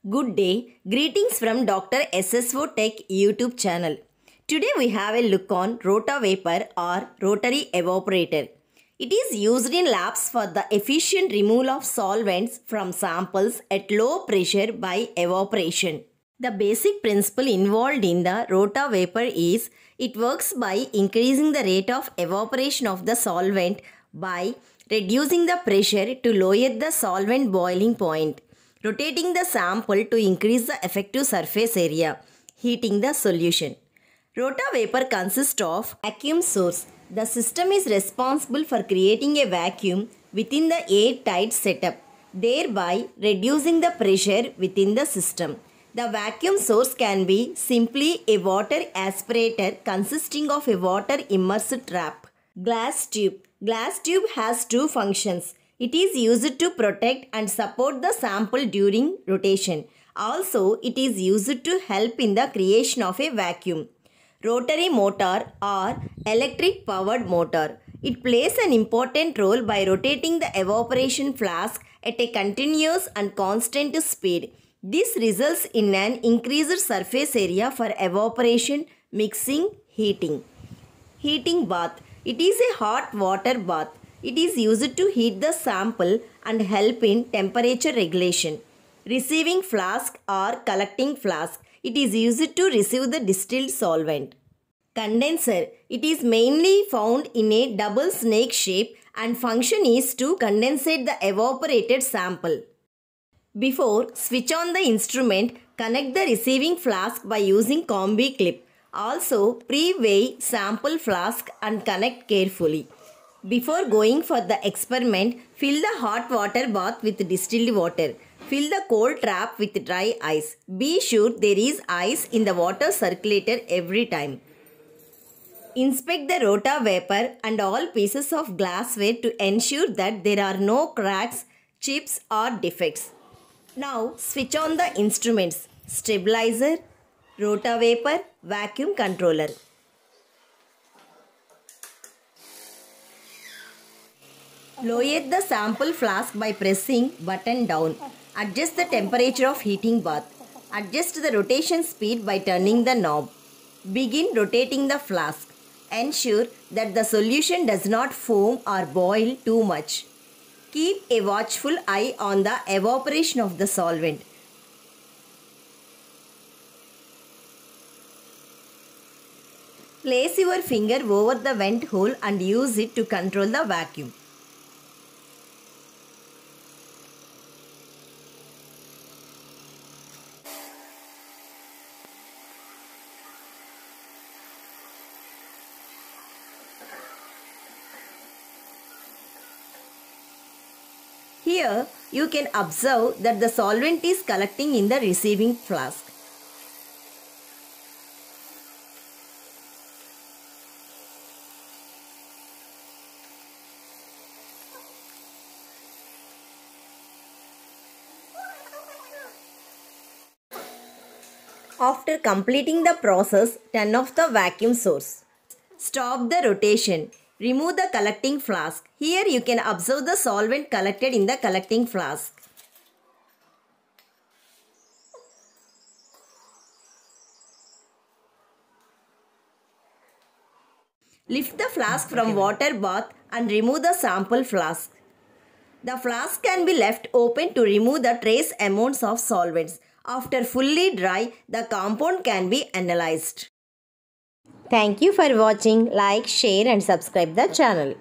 Good day, greetings from Dr. SSO Tech YouTube channel. Today we have a look on Rotavapor or Rotary evaporator. It is used in labs for the efficient removal of solvents from samples at low pressure by evaporation. The basic principle involved in the Rotavapor is it works by increasing the rate of evaporation of the solvent by reducing the pressure to lower the solvent boiling point, rotating the sample to increase the effective surface area, heating the solution. Rotavapor consists of vacuum source. The system is responsible for creating a vacuum within the airtight setup, thereby reducing the pressure within the system. The vacuum source can be simply a water aspirator consisting of a water immersed trap. Glass tube. Glass tube has two functions. It is used to protect and support the sample during rotation. Also, it is used to help in the creation of a vacuum. Rotary motor or electric powered motor. It plays an important role by rotating the evaporation flask at a continuous and constant speed. This results in an increased surface area for evaporation, mixing, heating. Heating bath. It is a hot water bath. It is used to heat the sample and help in temperature regulation. Receiving flask or collecting flask. It is used to receive the distilled solvent. Condenser. It is mainly found in a double snake shape and function is to condensate the evaporated sample. Before switch on the instrument, connect the receiving flask by using combi clip. Also, pre-weigh sample flask and connect carefully. Before going for the experiment, fill the hot water bath with distilled water. Fill the cold trap with dry ice. Be sure there is ice in the water circulator every time. Inspect the Rotavapor and all pieces of glassware to ensure that there are no cracks, chips or defects. Now switch on the instruments, stabilizer, Rotavapor, vacuum controller. Lower the sample flask by pressing button down. Adjust the temperature of heating bath. Adjust the rotation speed by turning the knob. Begin rotating the flask. Ensure that the solution does not foam or boil too much. Keep a watchful eye on the evaporation of the solvent. Place your finger over the vent hole and use it to control the vacuum. Here, you can observe that the solvent is collecting in the receiving flask. After completing the process, turn off the vacuum source. Stop the rotation. Remove the collecting flask. Here you can observe the solvent collected in the collecting flask. Lift the flask from water bath and remove the sample flask. The flask can be left open to remove the trace amounts of solvents. After fully dry, the compound can be analyzed. Thank you for watching. Like, share and subscribe the channel.